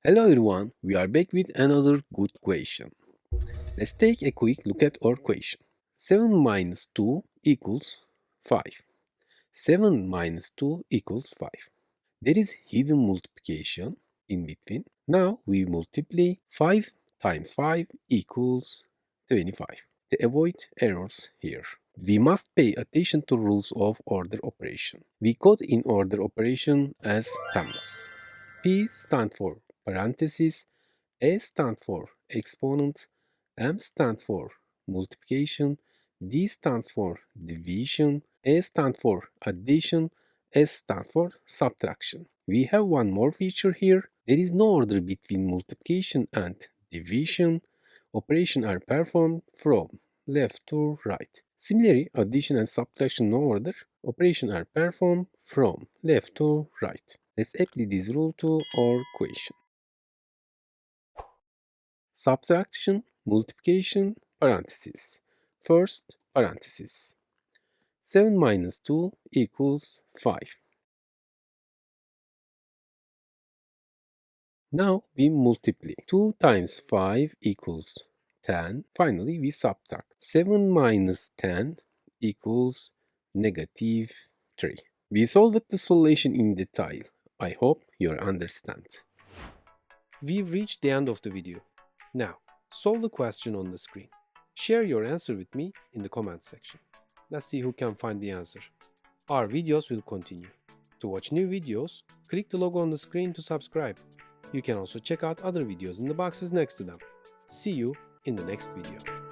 Hello everyone, we are back with another good question. Let's take a quick look at our question. 7 minus 2 equals 5. 7 minus 2 equals 5. There is hidden multiplication in between. Now we multiply 5 times 5 equals 25. To avoid errors here, we must pay attention to rules of order operation. We code in order operation as PEMDAS. P stands for parentheses, A stands for exponent, M stands for multiplication, D stands for division, A stands for addition, S stands for subtraction. We have one more feature here. There is no order between multiplication and division. Operations are performed from left to right. Similarly, addition and subtraction no order. Operations are performed from left to right. Let's apply this rule to our question. Subtraction, multiplication, parentheses. First, parentheses. 7 minus 2 equals 5. Now we multiply. 2 times 5 equals 10. Finally, we subtract. 7 minus 10 equals negative 3. We solved the solution in detail. I hope you understand. We've reached the end of the video. Now, solve the question on the screen. Share your answer with me in the comment section. Let's see who can find the answer. Our videos will continue. To watch new videos, click the logo on the screen to subscribe. You can also check out other videos in the boxes next to them. See you in the next video.